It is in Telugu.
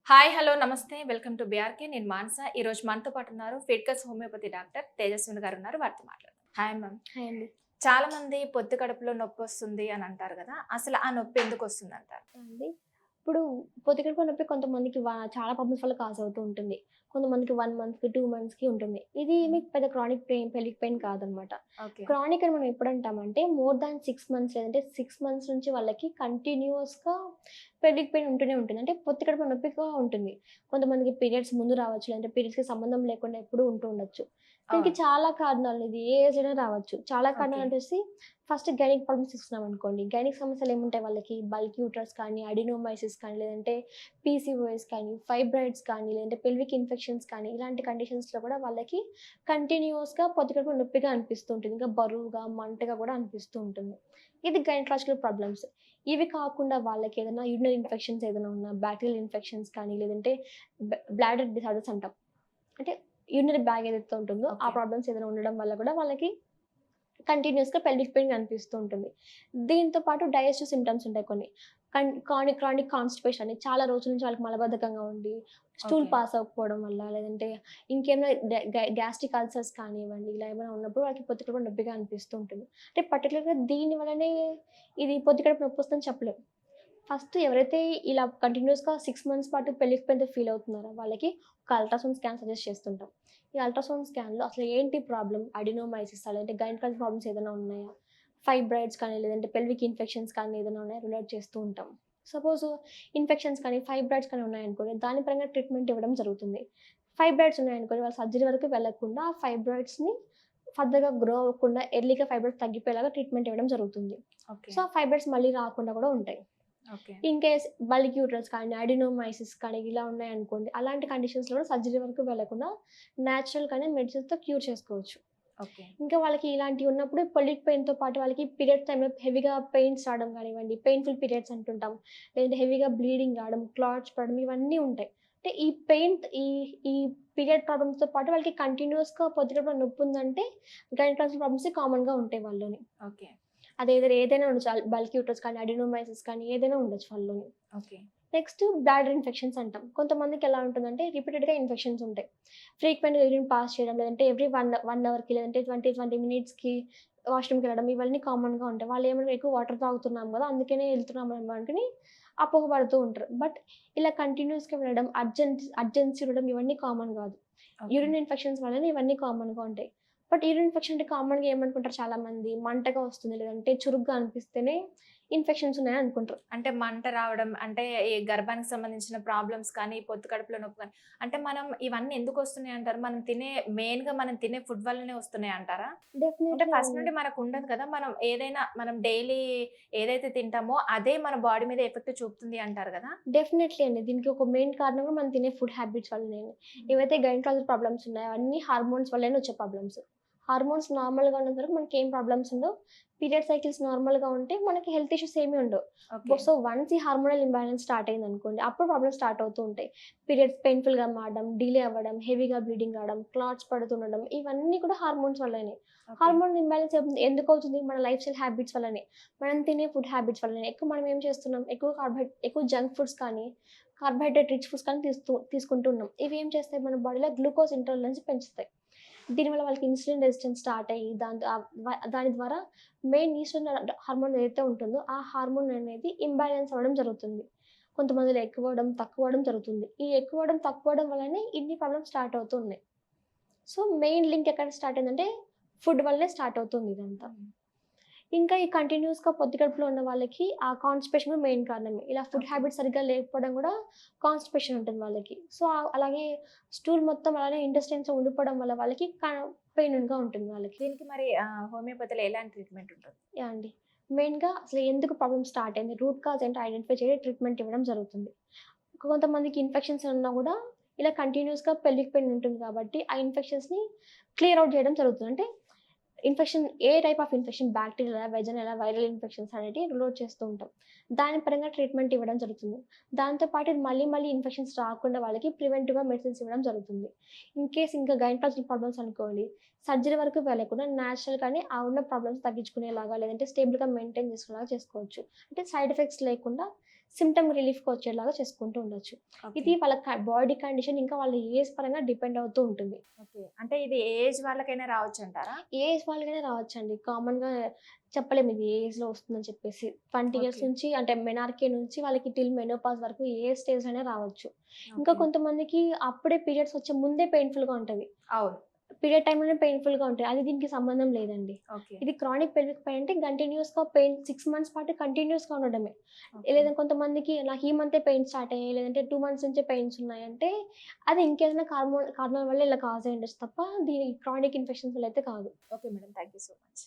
హాయ్! హలో! నమస్తే. Welcome to BRK. నేను మానస. ఈరోజు మనతో పాటు ఉన్నారు ఫిట్‌కస్ హోమియోపతి డాక్టర్ తేజస్విని గారు ఉన్నారు. వారితో మాట్లాడదాం. Hi ma'am. హాయ్ అండి. చాలా మంది పొత్తి కడుపులో నొప్పొస్తుంది అని అంటారు గదా! అసలు ఆ నొప్పి ఎందుకొస్తుందంటారు? అండి. ఇప్పుడు పొత్తికడుపులో నొప్పి కొంతమందికి చాలా ప్రాబ్లమ్స్ వల్ల కాజ్ అవుతూ ఉంటుంది. కొంతమందికి 1 మంత్‌కి, 2 మంత్స్‌కి ఉంటుంది. ఇది హ్మ్. మీకు పెద్ద క్రానిక్ పెల్విక్ పెయిన్ కాదనమాట. ఓకే. క్రానిక్ అని మనం ఎప్పుడంటామంటే మోర్ దాన్ 6 మంత్స్ లేదంటే 6 మంత్స్ నుంచి వాళ్ళకి కంటిన్యూయస్‌గా పెల్విక్ పెయిన్ ఉంటూనే ఉంటుంది. అంటే పొత్తి కడుపులో నొప్పిగా ఉంటుంది. కొంతమందికి పీరియడ్స్ ముందు రావచ్చు. లేదంటే పీరియడ్స్‌కి సంబంధం లేకుండా ఎప్పుడూ ఉంటూ ఉండొచ్చు. దీనికి అవును. చాలా కారణాలు ఇది ఏ ఏజ్ అయినా రావచ్చు. చాలా ఓకే. కారణాలొచ్చేసి ఫస్ట్ గైనిక్ ప్రాబ్లమ్స్ తీసుకున్నామనుకోండి. గైనిక్ సమస్యలేముంటాయి వాళ్ళకి? బల్క్ యూట్రస్ కానీ, అడినోమైసిస్ కానీ, లేదంటే పీసీఓఎస్ కానీ, ఫైబ్రాయిడ్స్ కానీ, లేదంటే పెల్విక్ ఇన్ఫెక్షన్స్ కానీ, ఇలాంటి కండిషన్స్‌లో కూడా వాళ్ళకి కంటిన్యూయస్‌గా పొత్తికడుపులో నొప్పిగా అనిపిస్తూ ఉంటుంది. ఇంకా బరువుగా, మంటగా కూడా అనిపిస్తూ ఉంటుంది. ఇది గైనకాలజికల్ ప్రాబ్లమ్స్. ఇవి కాకుండా వాళ్ళకేదైనా యూరినరీ ఇన్ఫెక్షన్స్ ఏదైనా ఉన్నా, బ్యాక్టీరియల్ ఇన్ఫెక్షన్స్ కానీ, లేదంటే బ్లాడర్ డిసార్డర్స్ అంటాం. అంటే యూరినరీ బ్యాగ్ ఏదైతే ఉంటుందో, ఆ ఓకే. ప్రాబ్లమ్స్ ఏదైనా ఉండడం వల్ల కూడా వాళ్ళకి కంటిన్యూయస్‌గా పెల్విక్ పెయిన్ కనిపిస్తూ ఉంటుంది. దీంతో పాటు డైజెస్టివ్ సింప్టమ్స్ ఉంటాయి కొన్ని. క్రానిక్ కాన్‌స్టిపేషన్ అని చాలా రోజుల నుంచి వాళ్ళకి మలబద్ధకంగా ఉండి, స్టూల్ ఓకే. పాస్ అవ్వకపోవడం వల్ల, లేదంటే ఇంకేమైనా గ్యాస్ట్రిక్ అల్సర్స్ కానివ్వండి, ఇలా ఏమైనా ఉన్నప్పుడు వాళ్ళకి పొత్తి కడుపులో నొప్పిగా అనిపిస్తూ ఉంటుంది. అంటే పర్టిక్యులర్‌గా దీని వల్లనే ఇది పొత్తి కడుపు నొప్పొస్తుందని చెప్పలేం. ఫస్ట్ ఎవరైతే ఇలా కంటిన్యూయస్‌గా 6 మంత్స్ పాటు పెళ్లికి పెద్ద ఫీల్ అవుతున్నారో వాళ్ళకి ఒక అల్ట్రాసౌండ్ స్కాన్ సజెస్ట్ చేస్తుంటాం. ఈ అల్ట్రాసౌండ్ స్కాన్‌లో అసలు ఏంటి ప్రాబ్లమ్? అడినోమైసిసా? లేదంటే గైనకాలజీ ప్రాబ్లమ్స్ ఏదైనా ఉన్నాయా? ఫైబ్రాయిడ్స్ కానీ, లేదంటే పెల్విక్ ఇన్ఫెక్షన్స్ కానీ ఏదైనా ఉన్నాయా? రిలేట్ చేస్తూ ఉంటాం. సపోజ్ ఇన్ఫెక్షన్స్ కానీ, ఫైబ్రాయిడ్స్ కానీ ఉన్నాయనుకోండి, దాని పరంగా ట్రీట్మెంట్ ఇవ్వడం జరుగుతుంది. ఫైబ్రాయిడ్స్ ఉన్నాయనుకోండి, వాళ్ళు సర్జరీ వరకు వెళ్ళకుండా ఆ ఫైబ్రాయిడ్స్‌ని ఫర్దర్‌గా గ్రో అవ్వకుండా ఎర్లీగా ఫైబ్రాయిడ్స్ తగ్గిపోయేలాగా ట్రీట్మెంట్ ఇవ్వడం జరుగుతుంది. ఓకే. సో, ఆ ఫైబ్రాయిడ్స్ మళ్ళీ రాకుండా కూడా ఉంటాయి. Okay. In case bulk uterus కానీ, అడినోమైసిస్ కానీ ఇలా ఉన్నాయనుకోండి. అలాంటి కండిషన్స్‌లో కూడా సర్జరీ వరకు వెళ్ళకుండా నేచురల్‌గానే మెడిసిన్స్‌తో క్యూర్ చేసుకోవచ్చు. ఓకే. ఇంకా వాళ్ళకి ఇలాంటివి ఉన్నప్పుడు పెల్విక్ పెయిన్‌తో పాటు వాళ్ళకి పీరియడ్స్ టైమ్‌లో హెవీగా పెయిన్స్ రావడం కానివ్వండి, పెయిన్‌ఫుల్ పీరియడ్స్ అంటుంటాం. లేదంటే హెవీగా బ్లీడింగ్ రావడం, క్లాట్స్ పడడం ఇవన్నీ ఉంటాయి. అంటే ఈ పెయిన్ ఈ ఈ పీరియడ్ ప్రాబ్లమ్స్‌తో పాటు వాళ్ళకి కంటిన్యూయస్‌గా పొత్తి కడుపులో నొప్పుందంటే గైనకాలజికల్ ప్రాబ్లమ్సే కామన్‌గా ఉంటాయి వాళ్ళలోని. ఓకే. ఏదైనా ఉండొచ్చు. బల్క్ యూట్రస్ కానీ, అడినోమైసిస్ కానీ ఏదైనా ఉండొచ్చు వాళ్ళలోని. ఓకే. నెక్స్ట్ బ్లాడర్ ఇన్ఫెక్షన్స్ అంటాం. కొంతమందికి ఎలా ఉంటుందంటే రిపీటెడ్‌గా ఇన్ఫెక్షన్స్ ఉంటాయి. ఫ్రీక్వెంట్‌గా యూరిన్ పాస్ చేయడం, లేదంటే ఎవ్రీ 1 అవర్‌కి లేదంటే 20 మినిట్స్‌కి వాష్‌రూమ్‌కెళ్ళడం ఇవన్నీ కామన్‌గా ఉంటాయి. వాళ్ళేమన్నా ఎక్కువ వాటర్ తాగుతున్నాం గదా! అందుకనే ఎళ్తున్నామేమో అనుకుని అపోహ పడుతూ ఉంటారు. బట్ ఇలా కంటిన్యూయస్‌గా వెళ్ళడం, అర్జెన్సీ ఉండడం ఇవన్నీ కామన్ గాదు. ఓకే. యూరిన్ ఇన్ఫెక్షన్స్ వల్లనే ఇవన్నీ కామన్‌గా ఉంటాయి. బట్ యూరిన్ ఇన్ఫెక్షన్ అంటే కామన్‌గా ఏమనుకుంటారు చాలామంది మంటగా వస్తుంది, లేదంటే చురుగ్గా అనిపిస్తేనే ఇన్ఫెక్షన్స్ ఉన్నాయని అనుకుంటారు. అంటే మంట రావడం, అంటే ఈ గర్భానికి సంబంధించిన ప్రాబ్లమ్స్ కానీ, పొత్తు కడుపులో నొప్పి కానీ, అంటే మనం ఇవన్నీ ఎందుకొస్తున్నాయంటారు? మనం తినే ఫుడ్ వల్లనే వస్తున్నాయంటారా? అంటే డెఫినెట్‌లీ ఫస్ట్ అవును. నుండి మనకుండదు కదా! మనం డైలీ ఏదైతే తింటామో అదే మన బాడీ మీద ఎఫెక్ట్ చూపుతుంది అంటారు గదా! డెఫినెట్‌లీ అండి. దీనికి ఒక మెయిన్ కారణం కూడా మనం తినే ఫుడ్ హ్యాబిట్స్ వల్లనే. హ్మ్. ఏవైతే గైనకాలజీ ప్రాబ్లమ్స్ ఉన్నాయో అవన్నీ హార్మోన్స్ వల్లనే వచ్చే ప్రాబ్లమ్స్. హార్మోన్స్ నార్మల్‌గా ఉన్నంత వరకు మనకేం ప్రాబ్లమ్స్ ఉండవు. పీరియడ్ సైకిల్స్ నార్మల్‌గా ఉంటే మనకి హెల్త్ ఇష్యూస్ ఏమి ఉండవు. ఓకే. సో, వన్స్ ఈ హార్మోనల్ ఇంబాలెన్స్ స్టార్ట్ అయిందనుకోండి, అప్పుడు ప్రాబ్లమ్స్ స్టార్ట్ అవుతూ ఉంటాయి. పీరియడ్స్ పెయిన్‌ఫుల్‌గా మారడం, డిలే అవ్వడం, హెవీగా బ్లీడింగ్ రావడం, క్లాట్స్ పడుతుండడం ఇవన్నీ కూడా హార్మోన్స్ వల్లనే. ఓకే. హార్మోన్ ఇంబాలెన్స్ ఎందుకవుతుంది? మన లైఫ్ స్టైల్ హ్యాబిట్స్ వల్లనే. మనం తినే ఫుడ్ హ్యాబిట్స్ వల్లనే. మనం ఏం చేస్తున్నాం? ఎక్కువ జంక్ ఫుడ్స్ కానీ, కార్బోహైడ్రేట్ రిచ్ ఫుడ్స్ కానీ తీసుకుంటూ ఉన్నాం. ఇవి ఏం చేస్తాయి? మన బాడీలో గ్లూకోజ్ ఇంటాలరెన్స్ పెంచుతాయి. దీనివల్ల వాళ్ళకి ఇన్సులిన్ రెసిస్టెన్స్ స్టార్ట్ అయ్యి దాని ద్వారా మెయిన్ ఈస్ట్రోజన్ హార్మోన్ ఏదైతే ఉంటుందో, ఆ హార్మోన్ అనేది ఇంబాలెన్స్ అవ్వడం జరుగుతుంది. కొంతమందిలో ఎక్కువవ్వడం, తక్కువవ్వడం జరుగుతుంది. ఈ ఎక్కువవ్వడం, తక్కువవ్వడం వల్లనే ఇన్ని ప్రాబ్లమ్స్ స్టార్ట్ అవుతూ ఉన్నాయి. సో, మెయిన్ లింక్ ఎక్కడ స్టార్ట్ అయిందంటే, ఫుడ్ వల్లనే స్టార్ట్ అవుతుంది ఇదంతా. హ్మ్. ఇంకా ఈ కంటిన్యూయస్‌గా పొత్తి కడుపులో ఉన్న వాళ్ళకి ఆ కాన్‌స్టిపేషన్ కూడా మెయిన్ కారణమే. ఇలా ఫుడ్ ఓకే. హ్యాబిట్స్ సరిగ్గా లేకపోవడం కూడా కాన్‌స్టిపేషన్ ఉంటుంది వాళ్ళకి. సో, అలాగే స్టూల్ మొత్తం అలానే ఇంటెస్టైన్స్‌లో ఉండిపోవడం వల్ల వాళ్ళకి పెయిన్‌గా ఉంటుంది వాళ్ళకి. దీనికి మరి హోమియోపతిలో ఎలాంటి ట్రీట్మెంట్ ఉంటుంది? యాహ్! అండి. మెయిన్‌గా అసలు ఎందుకు ప్రాబ్లమ్ స్టార్ట్ అయింది? రూట్ కాజ్ ఏంటో ఐడెంటిఫై చేసి ట్రీట్మెంట్ ఇవ్వడం జరుగుతుంది. కొంతమందికి ఇన్ఫెక్షన్స్ ఉన్నా గూడా ఇలా కంటిన్యూయస్‌గా పెల్విక్ పెయిన్ ఉంటుంది కాబట్టి, ఆ ఇన్ఫెక్షన్స్‌ని క్లియర్ ఔట్ చేయడం జరుగుతుంది. అంటే ఇన్ఫెక్షన్ ఏ టైప్ ఆఫ్ ఇన్ఫెక్షన్ బాక్టీరియలా, వెజనలా, వైరల్ ఇన్ఫెక్షన్స్ అనేటివి రిలోట్ చేస్తూ ఉంటాం. దాని పరంగా ట్రీట్మెంట్ ఇవ్వడం జరుగుతుంది. దాంతో పాటు ఇది మళ్ళీ మళ్ళీ ఇన్ఫెక్షన్స్ రాకుండా వాళ్ళకి ప్రివెంటివ్‌గా మెడిసిన్స్ ఇవ్వడం జరుగుతుంది. ఇన్‌కేస్ ఇంకా గైనకాలజికల్ ప్రాబ్లమ్స్ అనుకోండి, సర్జరీ వరకు వెళ్ళకుండా నేచురల్‌గానే ఆ ఉన్న ప్రాబ్లమ్స్ తగ్గించుకునేలాగా లేదంటే స్టేబుల్‌గా మెయింటైన్ చేసుకునేలాగా చేసుకోవచ్చు. అంటే సైడ్ ఎఫెక్ట్స్ లేకుండా సిమ్టమ్ రిలీఫ్కి వచ్చేలాగా చేసుకుంటూ ఉండొచ్చు. ఇది వాళ్ళ బాడీ కండిషన్ ఇంకా వాళ్ళ ఏజ్ పరంగా డిపెండ్ అవుతూ ఉంటుంది. ఓకే. అంటే ఇది ఏ ఏజ్ వాళ్ళకైనా రావచ్చు అంటారా? ఏ ఏజ్ వాళ్ళకైనా రావచ్చండి. కామన్‌గా చెప్పలేము ఇది ఏ ఏజ్‌లో వస్తుందని చెప్పేసి. 20 ఇయర్స్ ఓకే. నుంచి అంటే మెనార్కే నుంచి వాళ్ళకి టిల్ మెనోపాజ్ వరకు ఏ స్టేజ్‌లో రావచ్చు. ఇంకా ఓకే. కొంతమందికి అప్పుడే పీరియడ్స్ వచ్చే ముందే పెయిన్‌ఫుల్‌గా ఉంటది. అవును. పీరియడ్ టైమ్‌లోనే పెయిన్‌ఫుల్‌గా ఉంటాయి. అది దీనికి సంబంధం లేదండి. ఓకే. ఇది క్రానిక్ పెల్విక్ పెయిన్ అంటే కంటిన్యూయస్‌గా పెయిన్ 6 మంత్స్ పాటు కంటిన్యూయస్‌గా ఉండడమే. ఓకే. లేదా కొంతమందికి నాకు ఈ మంతే పెయిన్ స్టార్ట్ అయ్యాయి. లేదంటే 2 మంత్స్ నుంచే పెయిన్స్ ఉన్నాయంటే అది ఇంకేదైనా కారణాల వల్ల ఇలా కాజ్ అయ్యుండొచ్చు తప్ప దీని క్రానిక్ ఇన్ఫెక్షన్స్ వల్ల అయితే కాదు. Okay madam. Thank you so much.